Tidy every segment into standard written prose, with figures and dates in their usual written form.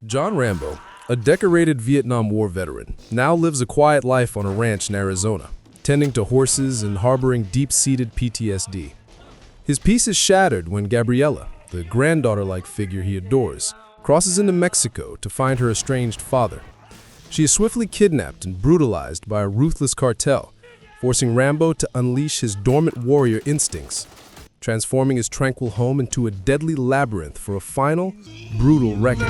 John Rambo, a decorated Vietnam War veteran, now lives a quiet life on a ranch in Arizona, tending to horses and harboring deep-seated PTSD. His peace is shattered when Gabrielle, the granddaughter-like figure he adores, crosses into Mexico to find her estranged father. She is swiftly kidnapped and brutalized by a ruthless cartel, forcing Rambo to unleash his dormant warrior instincts, transforming his tranquil home into a deadly labyrinth for a final, brutal reckoning.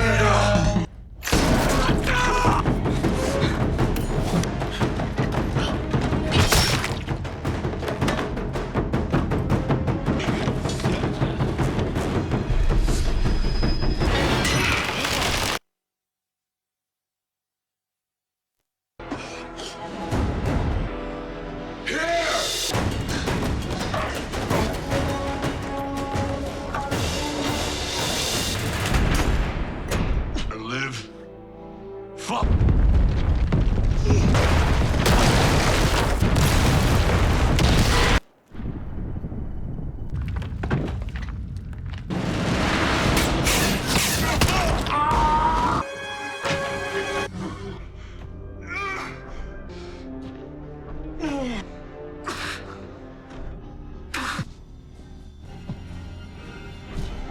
Fuck!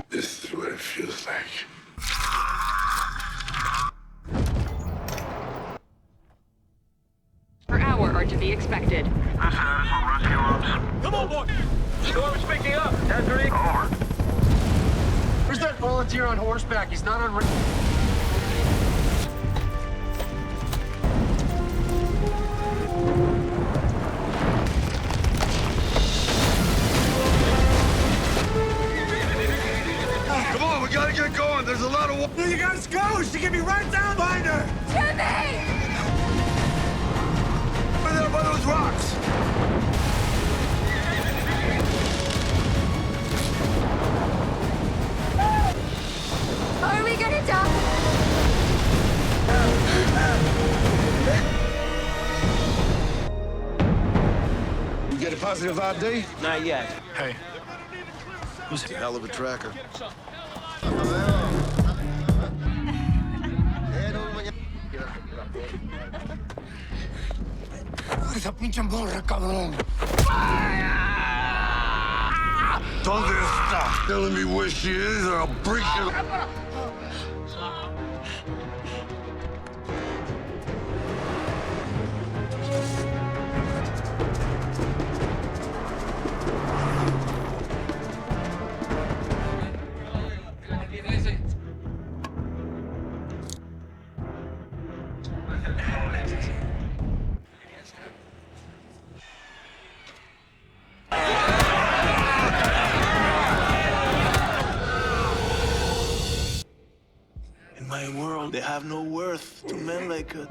This is what it feels like. Are to be expected. This is rescue ops. Come on, boy! Storm's picking up. 10-3. Over. Where's that volunteer on horseback? He's not on... Come on, we gotta get going. There's a lot of... There you guys go! She can be right down behind her! Jimmy! Over there by those rocks. Are we gonna die? You get a positive ID? Not yet. Hey. Who's a hell of a tracker? Esa pinche morra, cabrón. ¿Dónde está? Telling me where she is or I'll break you. In my world, they have no worth to men like us.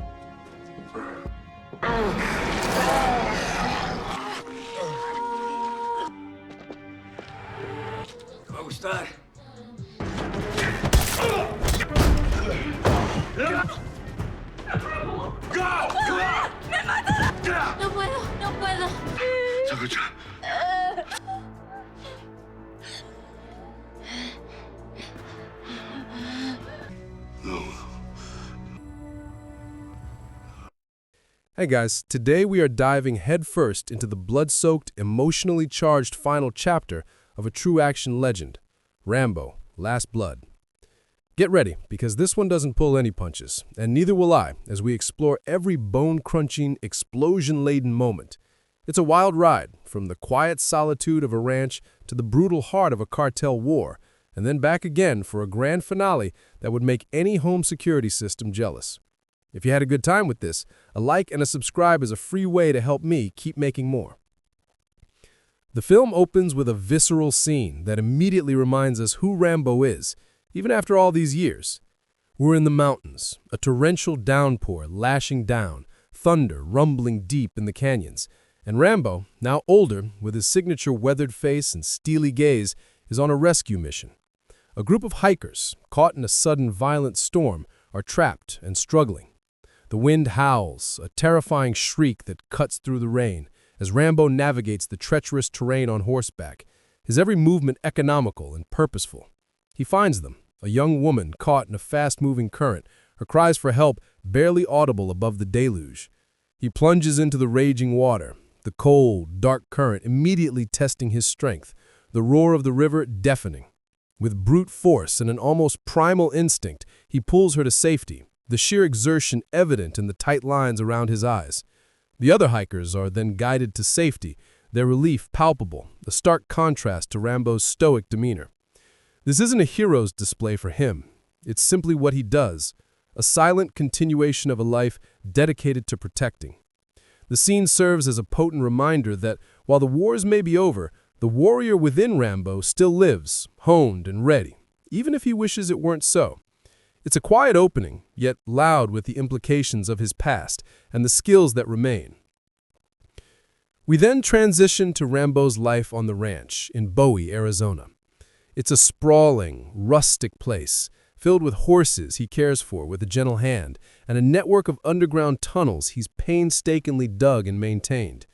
¿Te va a gustar? No puedo, no puedo. Hey guys, today we are diving headfirst into the blood-soaked, emotionally charged final chapter of a true action legend, Rambo: Last Blood. Get ready, because this one doesn't pull any punches, and neither will I, as we explore every bone-crunching, explosion-laden moment. It's a wild ride, from the quiet solitude of a ranch to the brutal heart of a cartel war, and then back again for a grand finale that would make any home security system jealous. If you had a good time with this, a like and a subscribe is a free way to help me keep making more. The film opens with a visceral scene that immediately reminds us who Rambo is, even after all these years. We're in the mountains, a torrential downpour lashing down, thunder rumbling deep in the canyons, and Rambo, now older, with his signature weathered face and steely gaze, is on a rescue mission. A group of hikers, caught in a sudden violent storm, are trapped and struggling. The wind howls, a terrifying shriek that cuts through the rain, as Rambo navigates the treacherous terrain on horseback, his every movement economical and purposeful. He finds them, a young woman caught in a fast-moving current, her cries for help barely audible above the deluge. He plunges into the raging water, the cold, dark current immediately testing his strength, the roar of the river deafening. With brute force and an almost primal instinct, he pulls her to safety, the sheer exertion evident in the tight lines around his eyes. The other hikers are then guided to safety, their relief palpable, a stark contrast to Rambo's stoic demeanor. This isn't a hero's display for him. It's simply what he does, a silent continuation of a life dedicated to protecting. The scene serves as a potent reminder that, while the wars may be over, the warrior within Rambo still lives, honed and ready, even if he wishes it weren't so. It's a quiet opening, yet loud with the implications of his past and the skills that remain. We then transition to Rambo's life on the ranch in Bowie, Arizona. It's a sprawling, rustic place, filled with horses he cares for with a gentle hand, and a network of underground tunnels he's painstakingly dug and maintained.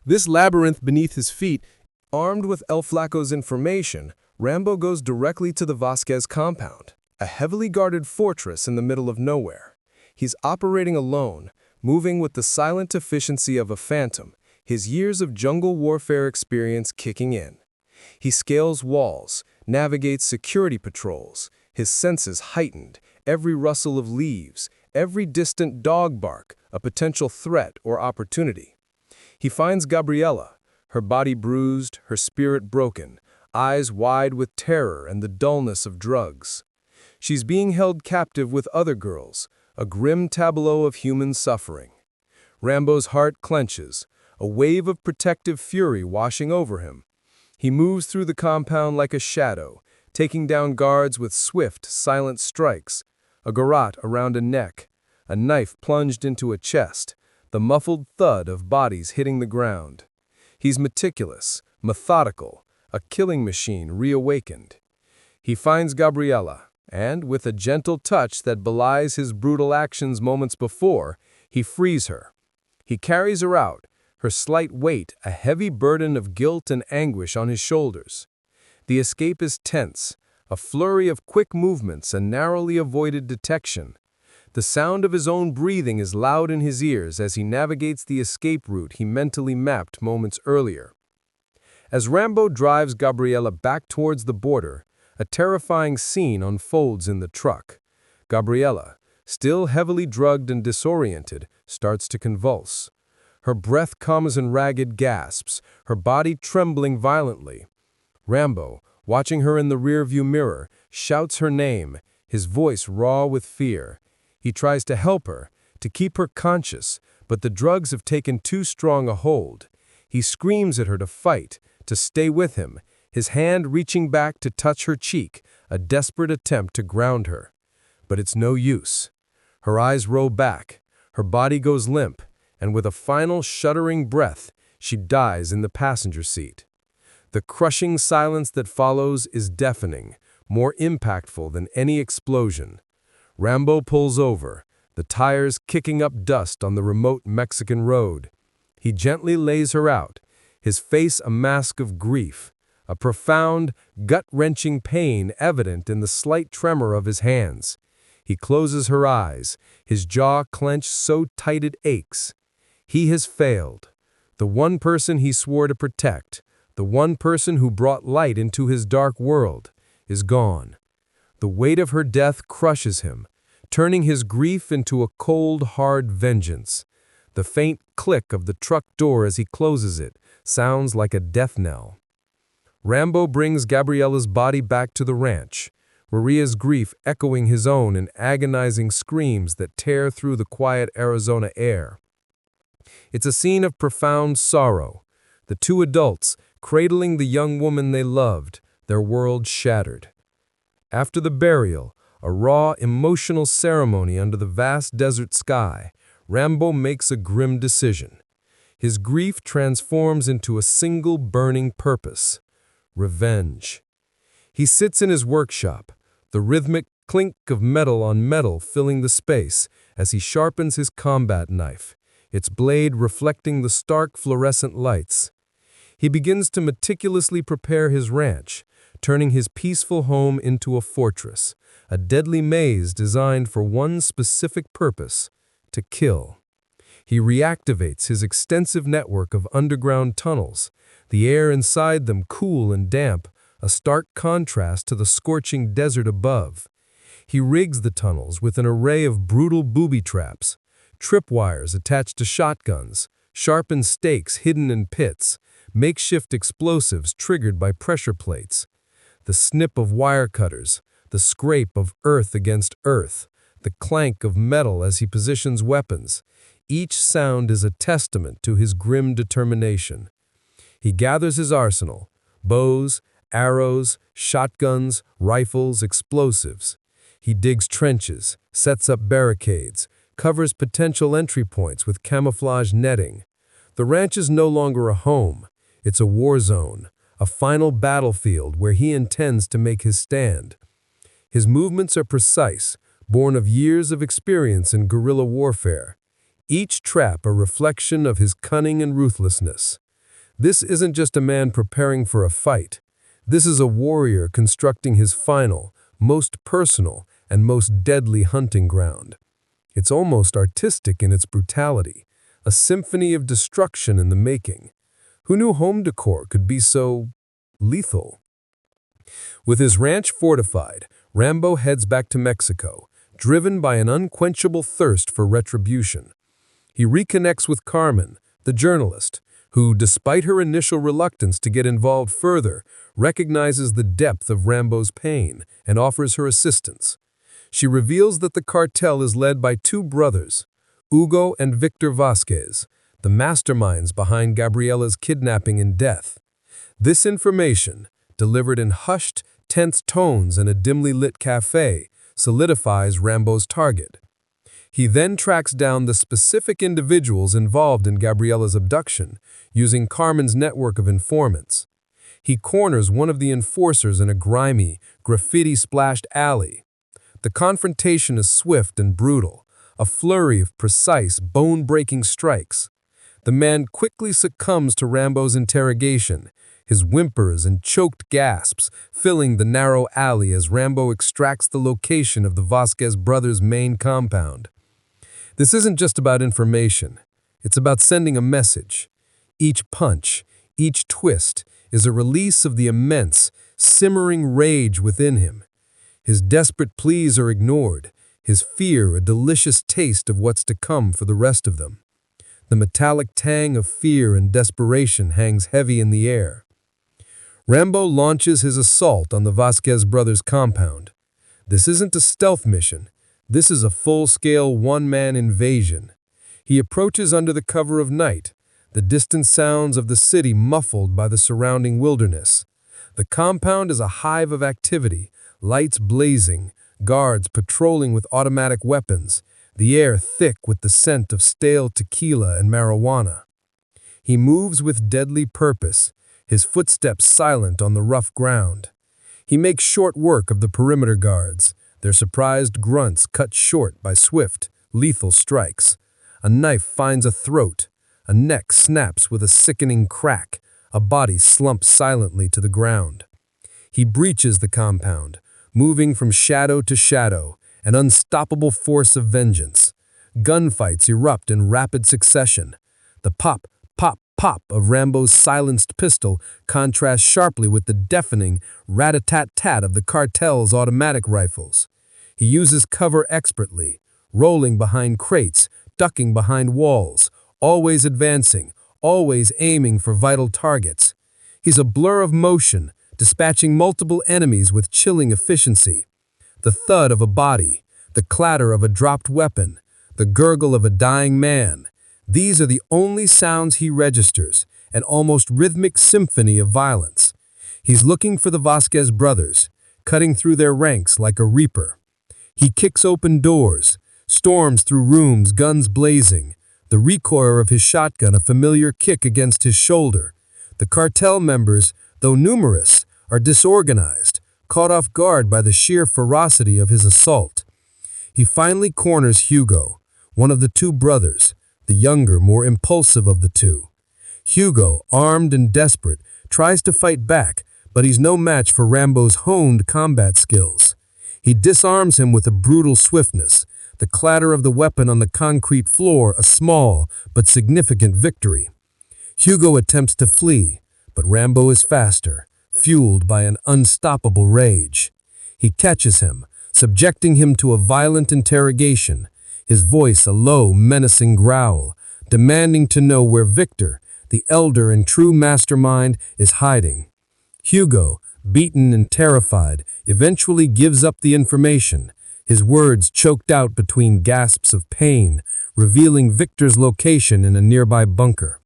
This labyrinth beneath his feet, armed with El Flaco's information, Rambo goes directly to the Vasquez compound, a heavily guarded fortress in the middle of nowhere. He's operating alone, moving with the silent efficiency of a phantom, his years of jungle warfare experience kicking in. He scales walls, navigates security patrols, his senses heightened, every rustle of leaves, every distant dog bark, a potential threat or opportunity. He finds Gabrielle, her body bruised, her spirit broken, eyes wide with terror and the dullness of drugs. She's being held captive with other girls, a grim tableau of human suffering. Rambo's heart clenches, a wave of protective fury washing over him. He moves through the compound like a shadow, taking down guards with swift, silent strikes, a garrote around a neck, a knife plunged into a chest, the muffled thud of bodies hitting the ground. He's meticulous, methodical, a killing machine reawakened. He finds Gabrielle, and, with a gentle touch that belies his brutal actions moments before, he frees her. He carries her out, her slight weight a heavy burden of guilt and anguish on his shoulders. The escape is tense, a flurry of quick movements and narrowly avoided detection. The sound of his own breathing is loud in his ears as he navigates the escape route he mentally mapped moments earlier. As Rambo drives Gabrielle back towards the border, a terrifying scene unfolds in the truck. Gabrielle, still heavily drugged and disoriented, starts to convulse. Her breath comes in ragged gasps, her body trembling violently. Rambo, watching her in the rearview mirror, shouts her name, his voice raw with fear. He tries to help her, to keep her conscious, but the drugs have taken too strong a hold. He screams at her to fight, to stay with him, his hand reaching back to touch her cheek, a desperate attempt to ground her. But it's no use. Her eyes roll back, her body goes limp, and with a final shuddering breath, she dies in the passenger seat. The crushing silence that follows is deafening, more impactful than any explosion. Rambo pulls over, the tires kicking up dust on the remote Mexican road. He gently lays her out, his face a mask of grief, a profound, gut-wrenching pain evident in the slight tremor of his hands. He closes her eyes, his jaw clenched so tight it aches. He has failed. The one person he swore to protect, the one person who brought light into his dark world, is gone. The weight of her death crushes him, turning his grief into a cold, hard vengeance. The faint click of the truck door as he closes it sounds like a death knell. Rambo brings Gabrielle's body back to the ranch, Maria's grief echoing his own in agonizing screams that tear through the quiet Arizona air. It's a scene of profound sorrow, the two adults cradling the young woman they loved, their world shattered. After the burial, a raw, emotional ceremony under the vast desert sky, Rambo makes a grim decision. His grief transforms into a single burning purpose: revenge. He sits in his workshop, the rhythmic clink of metal on metal filling the space as he sharpens his combat knife, its blade reflecting the stark fluorescent lights. He begins to meticulously prepare his ranch, turning his peaceful home into a fortress, a deadly maze designed for one specific purpose: to kill. He reactivates his extensive network of underground tunnels, the air inside them cool and damp, a stark contrast to the scorching desert above. He rigs the tunnels with an array of brutal booby traps, tripwires attached to shotguns, sharpened stakes hidden in pits, makeshift explosives triggered by pressure plates. The snip of wire cutters, the scrape of earth against earth, the clank of metal as he positions weapons. Each sound is a testament to his grim determination. He gathers his arsenal: bows, arrows, shotguns, rifles, explosives. He digs trenches, sets up barricades, covers potential entry points with camouflage netting. The ranch is no longer a home. It's a war zone, a final battlefield where he intends to make his stand. His movements are precise, born of years of experience in guerrilla warfare. Each trap a reflection of his cunning and ruthlessness. This isn't just a man preparing for a fight. This is a warrior constructing his final, most personal, and most deadly hunting ground. It's almost artistic in its brutality, a symphony of destruction in the making. Who knew home decor could be so lethal? With his ranch fortified, Rambo heads back to Mexico, driven by an unquenchable thirst for retribution. He reconnects with Carmen, the journalist, who, despite her initial reluctance to get involved further, recognizes the depth of Rambo's pain and offers her assistance. She reveals that the cartel is led by two brothers, Hugo and Victor Vasquez, the masterminds behind Gabriella's kidnapping and death. This information, delivered in hushed, tense tones in a dimly lit cafe, solidifies Rambo's target. He then tracks down the specific individuals involved in Gabriella's abduction, using Carmen's network of informants. He corners one of the enforcers in a grimy, graffiti-splashed alley. The confrontation is swift and brutal, a flurry of precise, bone-breaking strikes. The man quickly succumbs to Rambo's interrogation, his whimpers and choked gasps filling the narrow alley as Rambo extracts the location of the Vasquez brothers' main compound. This isn't just about information. It's about sending a message. Each punch, each twist, is a release of the immense, simmering rage within him. His desperate pleas are ignored, his fear a delicious taste of what's to come for the rest of them. The metallic tang of fear and desperation hangs heavy in the air. Rambo launches his assault on the Vasquez brothers' compound. This isn't a stealth mission. This is a full-scale one-man invasion. He approaches under the cover of night, the distant sounds of the city muffled by the surrounding wilderness. The compound is a hive of activity, lights blazing, guards patrolling with automatic weapons, the air thick with the scent of stale tequila and marijuana. He moves with deadly purpose, his footsteps silent on the rough ground. He makes short work of the perimeter guards, their surprised grunts cut short by swift, lethal strikes. A knife finds a throat, a neck snaps with a sickening crack, a body slumps silently to the ground. He breaches the compound, moving from shadow to shadow, an unstoppable force of vengeance. Gunfights erupt in rapid succession. The pop, pop, pop of Rambo's silenced pistol contrasts sharply with the deafening rat-a-tat-tat of the cartel's automatic rifles. He uses cover expertly, rolling behind crates, ducking behind walls, always advancing, always aiming for vital targets. He's a blur of motion, dispatching multiple enemies with chilling efficiency. The thud of a body, the clatter of a dropped weapon, the gurgle of a dying man. These are the only sounds he registers, an almost rhythmic symphony of violence. He's looking for the Vasquez brothers, cutting through their ranks like a reaper. He kicks open doors, storms through rooms, guns blazing, the recoil of his shotgun a familiar kick against his shoulder. The cartel members, though numerous, are disorganized, caught off guard by the sheer ferocity of his assault. He finally corners Hugo, one of the two brothers, the younger, more impulsive of the two. Hugo, armed and desperate, tries to fight back, but he's no match for Rambo's honed combat skills. He disarms him with a brutal swiftness, the clatter of the weapon on the concrete floor a small but significant victory. Hugo attempts to flee, but Rambo is faster, fueled by an unstoppable rage. He catches him, subjecting him to a violent interrogation, his voice a low, menacing growl, demanding to know where Victor, the elder and true mastermind, is hiding. Hugo, beaten and terrified, eventually gives up the information, his words choked out between gasps of pain, revealing Victor's location in a nearby bunker.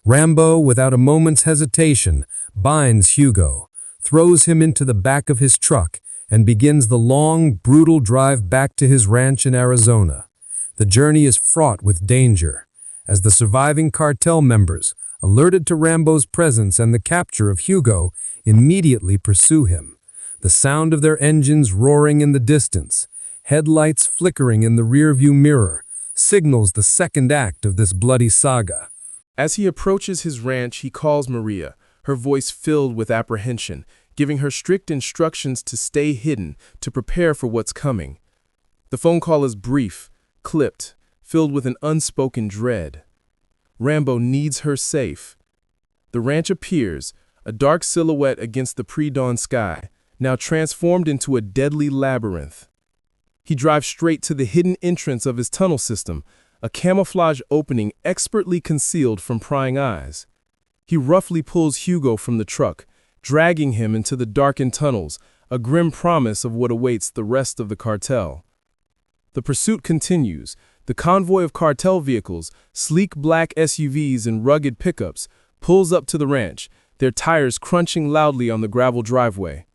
Rambo, without a moment's hesitation, binds Hugo, throws him into the back of his truck, and begins the long, brutal drive back to his ranch in Arizona. The journey is fraught with danger, as the surviving cartel members, alerted to Rambo's presence and the capture of Hugo, immediately pursue him. The sound of their engines roaring in the distance, headlights flickering in the rearview mirror, signals the second act of this bloody saga. As he approaches his ranch, he calls Maria, her voice filled with apprehension, giving her strict instructions to stay hidden, to prepare for what's coming. The phone call is brief, clipped, filled with an unspoken dread. Rambo needs her safe. The ranch appears, a dark silhouette against the pre-dawn sky, now transformed into a deadly labyrinth. He drives straight to the hidden entrance of his tunnel system, a camouflage opening expertly concealed from prying eyes. He roughly pulls Hugo from the truck, dragging him into the darkened tunnels, a grim promise of what awaits the rest of the cartel. The pursuit continues. The convoy of cartel vehicles, sleek black SUVs and rugged pickups, pulls up to the ranch, their tires crunching loudly on the gravel driveway.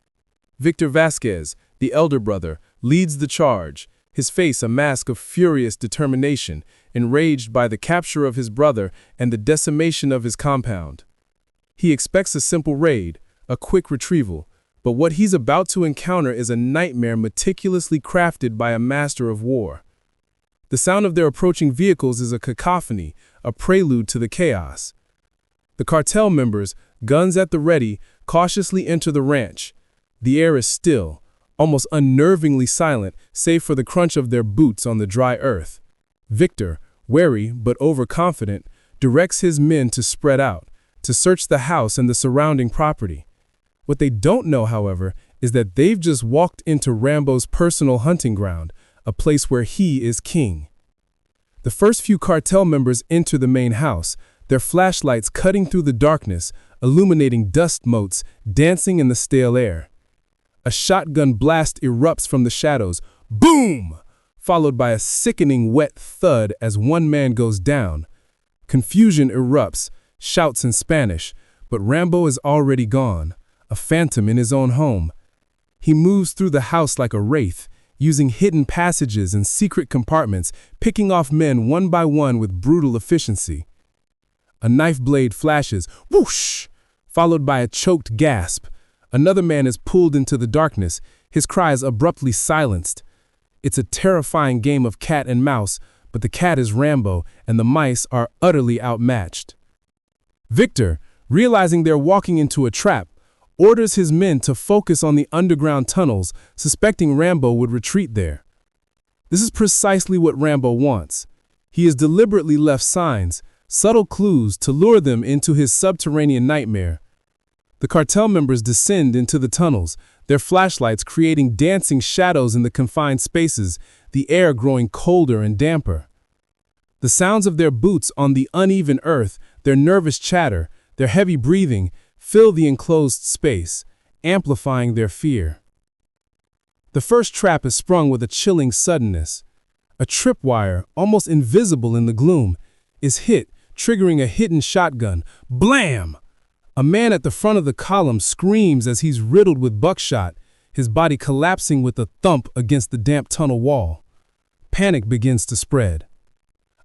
Victor Vasquez, the elder brother, leads the charge, his face a mask of furious determination, enraged by the capture of his brother and the decimation of his compound. He expects a simple raid, a quick retrieval, but what he's about to encounter is a nightmare meticulously crafted by a master of war. The sound of their approaching vehicles is a cacophony, a prelude to the chaos. The cartel members, guns at the ready, cautiously enter the ranch. The air is still, almost unnervingly silent, save for the crunch of their boots on the dry earth. Victor, wary but overconfident, directs his men to spread out, to search the house and the surrounding property. What they don't know, however, is that they've just walked into Rambo's personal hunting ground, a place where he is king. The first few cartel members enter the main house, their flashlights cutting through the darkness, illuminating dust motes dancing in the stale air. A shotgun blast erupts from the shadows, boom! Followed by a sickening wet thud as one man goes down. Confusion erupts, shouts in Spanish, but Rambo is already gone, a phantom in his own home. He moves through the house like a wraith, using hidden passages and secret compartments, picking off men one by one with brutal efficiency. A knife blade flashes, whoosh, followed by a choked gasp. Another man is pulled into the darkness, his cries abruptly silenced. It's a terrifying game of cat and mouse, but the cat is Rambo and the mice are utterly outmatched. Victor, realizing they're walking into a trap, orders his men to focus on the underground tunnels, suspecting Rambo would retreat there. This is precisely what Rambo wants. He has deliberately left signs, subtle clues to lure them into his subterranean nightmare. The cartel members descend into the tunnels, their flashlights creating dancing shadows in the confined spaces, the air growing colder and damper. The sounds of their boots on the uneven earth, their nervous chatter, their heavy breathing, fill the enclosed space, amplifying their fear. The first trap is sprung with a chilling suddenness. A tripwire, almost invisible in the gloom, is hit, triggering a hidden shotgun. Blam! A man at the front of the column screams as he's riddled with buckshot, his body collapsing with a thump against the damp tunnel wall. Panic begins to spread.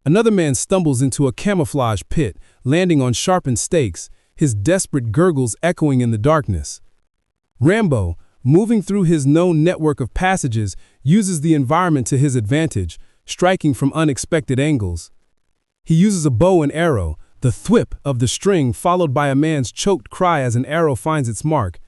Another man stumbles into a camouflage pit, landing on sharpened stakes, his desperate gurgles echoing in the darkness. Rambo, moving through his known network of passages, uses the environment to his advantage, striking from unexpected angles. He uses a bow and arrow, the thwip of the string followed by a man's choked cry as an arrow finds its mark.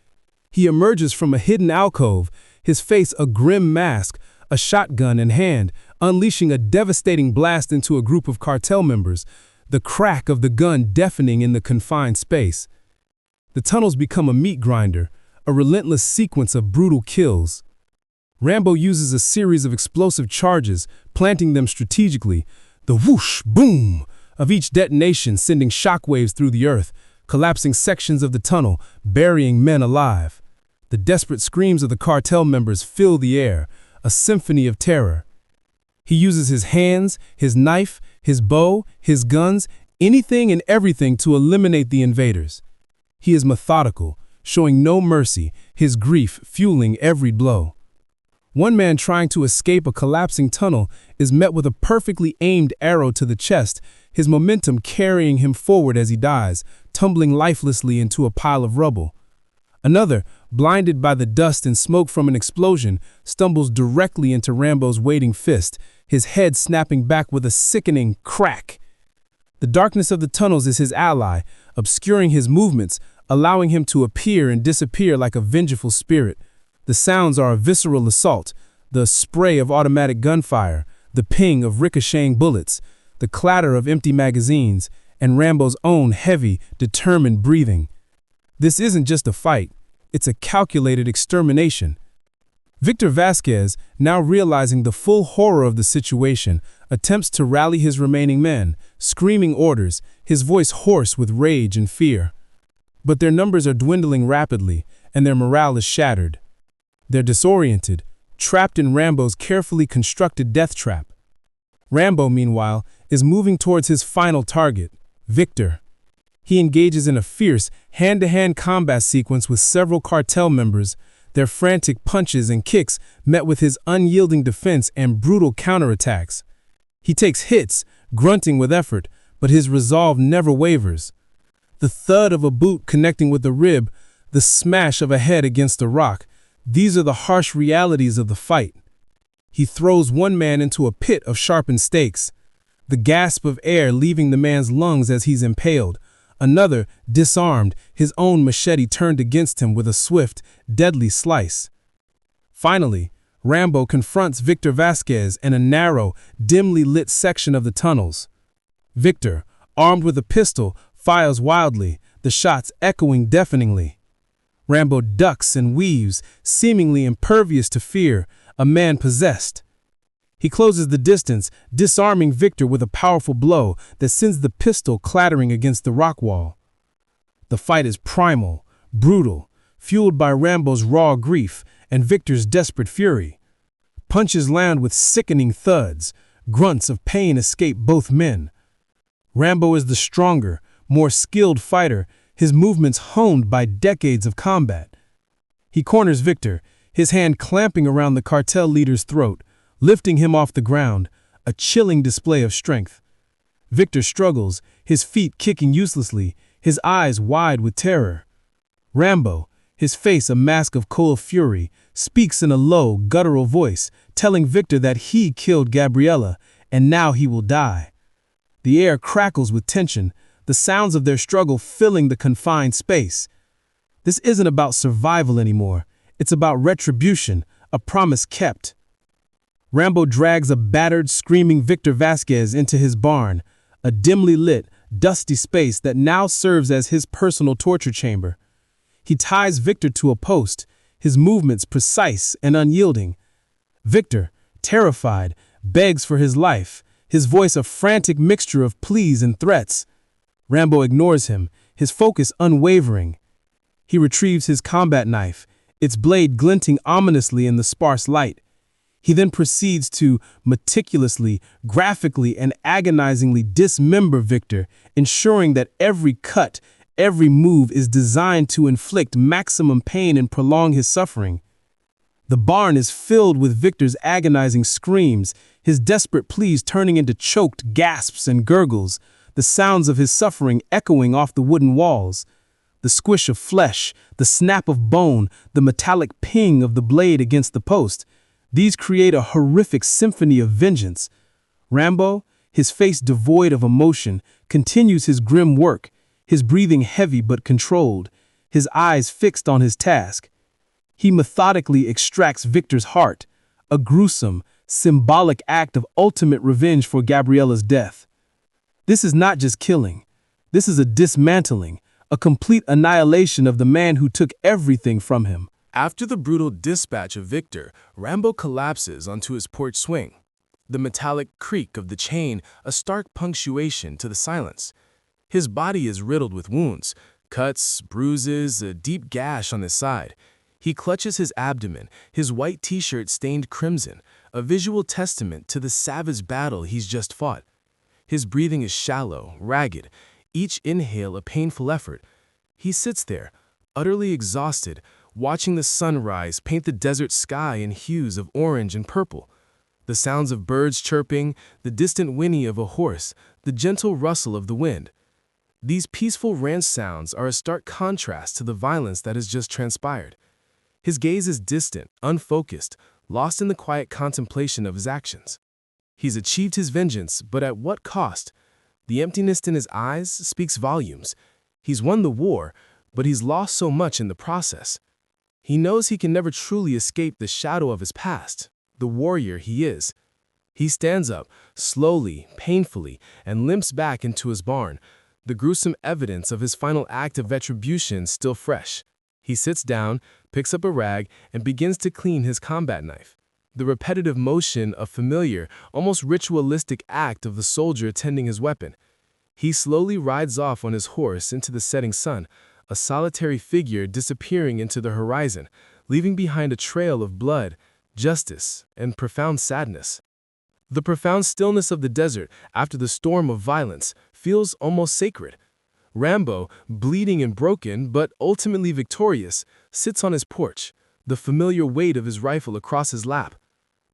He emerges from a hidden alcove, his face a grim mask, a shotgun in hand, unleashing a devastating blast into a group of cartel members, the crack of the gun deafening in the confined space. The tunnels become a meat grinder, a relentless sequence of brutal kills. Rambo uses a series of explosive charges, planting them strategically, the whoosh, boom of each detonation sending shockwaves through the earth, collapsing sections of the tunnel, burying men alive. The desperate screams of the cartel members fill the air, a symphony of terror. He uses his hands, his knife, his bow, his guns, anything and everything to eliminate the invaders. He is methodical, showing no mercy, his grief fueling every blow. One man trying to escape a collapsing tunnel is met with a perfectly aimed arrow to the chest, his momentum carrying him forward as he dies, tumbling lifelessly into a pile of rubble. Another, blinded by the dust and smoke from an explosion, stumbles directly into Rambo's waiting fist, his head snapping back with a sickening crack. The darkness of the tunnels is his ally, obscuring his movements, allowing him to appear and disappear like a vengeful spirit. The sounds are a visceral assault, the spray of automatic gunfire, the ping of ricocheting bullets, the clatter of empty magazines, and Rambo's own heavy, determined breathing. This isn't just a fight, it's a calculated extermination. Victor Vasquez, now realizing the full horror of the situation, attempts to rally his remaining men, screaming orders, his voice hoarse with rage and fear. But their numbers are dwindling rapidly, and their morale is shattered. They're disoriented, trapped in Rambo's carefully constructed death trap. Rambo, meanwhile, is moving towards his final target, Victor. He engages in a fierce, hand-to-hand combat sequence with several cartel members, their frantic punches and kicks met with his unyielding defense and brutal counterattacks. He takes hits, grunting with effort, but his resolve never wavers. The thud of a boot connecting with a rib, the smash of a head against a rock, these are the harsh realities of the fight. He throws one man into a pit of sharpened stakes, the gasp of air leaving the man's lungs as he's impaled. Another, disarmed, his own machete turned against him with a swift, deadly slice. Finally, Rambo confronts Victor Vasquez in a narrow, dimly lit section of the tunnels. Victor, armed with a pistol, fires wildly, the shots echoing deafeningly. Rambo ducks and weaves, seemingly impervious to fear, a man possessed. He closes the distance, disarming Victor with a powerful blow that sends the pistol clattering against the rock wall. The fight is primal, brutal, fueled by Rambo's raw grief and Victor's desperate fury. Punches land with sickening thuds, grunts of pain escape both men. Rambo is the stronger, more skilled fighter, his movements honed by decades of combat. He corners Victor, his hand clamping around the cartel leader's throat, lifting him off the ground, a chilling display of strength. Victor struggles, his feet kicking uselessly, his eyes wide with terror. Rambo, his face a mask of cold fury, speaks in a low, guttural voice, telling Victor that he killed Gabrielle, and now he will die. The air crackles with tension, the sounds of their struggle filling the confined space. This isn't about survival anymore. It's about retribution, a promise kept. Rambo drags a battered, screaming Victor Vasquez into his barn, a dimly lit, dusty space that now serves as his personal torture chamber. He ties Victor to a post, his movements precise and unyielding. Victor, terrified, begs for his life, his voice a frantic mixture of pleas and threats. Rambo ignores him, his focus unwavering. He retrieves his combat knife, its blade glinting ominously in the sparse light. He then proceeds to meticulously, graphically, and agonizingly dismember Victor, ensuring that every cut, every move is designed to inflict maximum pain and prolong his suffering. The barn is filled with Victor's agonizing screams, his desperate pleas turning into choked gasps and gurgles, the sounds of his suffering echoing off the wooden walls. The squish of flesh, the snap of bone, the metallic ping of the blade against the post. These create a horrific symphony of vengeance. Rambo, his face devoid of emotion, continues his grim work, his breathing heavy but controlled, his eyes fixed on his task. He methodically extracts Victor's heart, a gruesome, symbolic act of ultimate revenge for Gabriella's death. This is not just killing. This is a dismantling, a complete annihilation of the man who took everything from him. After the brutal dispatch of Victor, Rambo collapses onto his porch swing. The metallic creak of the chain, a stark punctuation to the silence. His body is riddled with wounds, cuts, bruises, a deep gash on his side. He clutches his abdomen, his white t-shirt stained crimson, a visual testament to the savage battle he's just fought. His breathing is shallow, ragged, each inhale a painful effort. He sits there, utterly exhausted, watching the sunrise paint the desert sky in hues of orange and purple. The sounds of birds chirping, the distant whinny of a horse, the gentle rustle of the wind. These peaceful ranch sounds are a stark contrast to the violence that has just transpired. His gaze is distant, unfocused, lost in the quiet contemplation of his actions. He's achieved his vengeance, but at what cost? The emptiness in his eyes speaks volumes. He's won the war, but he's lost so much in the process. He knows he can never truly escape the shadow of his past, the warrior he is. He stands up, slowly, painfully, and limps back into his barn, the gruesome evidence of his final act of retribution still fresh. He sits down, picks up a rag, and begins to clean his combat knife. The repetitive motion, a familiar, almost ritualistic act of the soldier tending his weapon. He slowly rides off on his horse into the setting sun, a solitary figure disappearing into the horizon, leaving behind a trail of blood, justice, and profound sadness. The profound stillness of the desert after the storm of violence feels almost sacred. Rambo, bleeding and broken, but ultimately victorious, sits on his porch, the familiar weight of his rifle across his lap.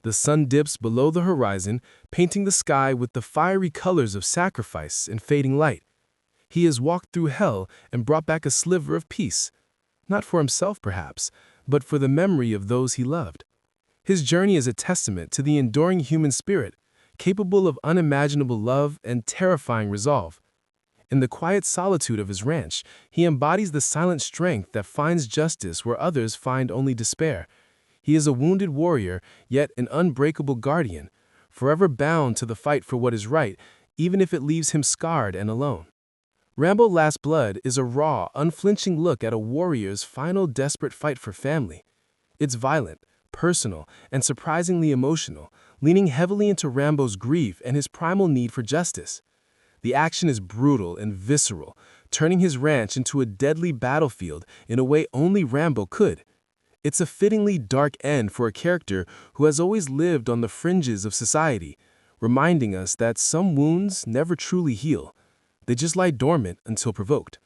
The sun dips below the horizon, painting the sky with the fiery colors of sacrifice and fading light. He has walked through hell and brought back a sliver of peace, not for himself perhaps, but for the memory of those he loved. His journey is a testament to the enduring human spirit, capable of unimaginable love and terrifying resolve. In the quiet solitude of his ranch, he embodies the silent strength that finds justice where others find only despair. He is a wounded warrior, yet an unbreakable guardian, forever bound to the fight for what is right, even if it leaves him scarred and alone. Rambo Last Blood is a raw, unflinching look at a warrior's final desperate fight for family. It's violent, personal, and surprisingly emotional, leaning heavily into Rambo's grief and his primal need for justice. The action is brutal and visceral, turning his ranch into a deadly battlefield in a way only Rambo could. It's a fittingly dark end for a character who has always lived on the fringes of society, reminding us that some wounds never truly heal. They just lie dormant until provoked.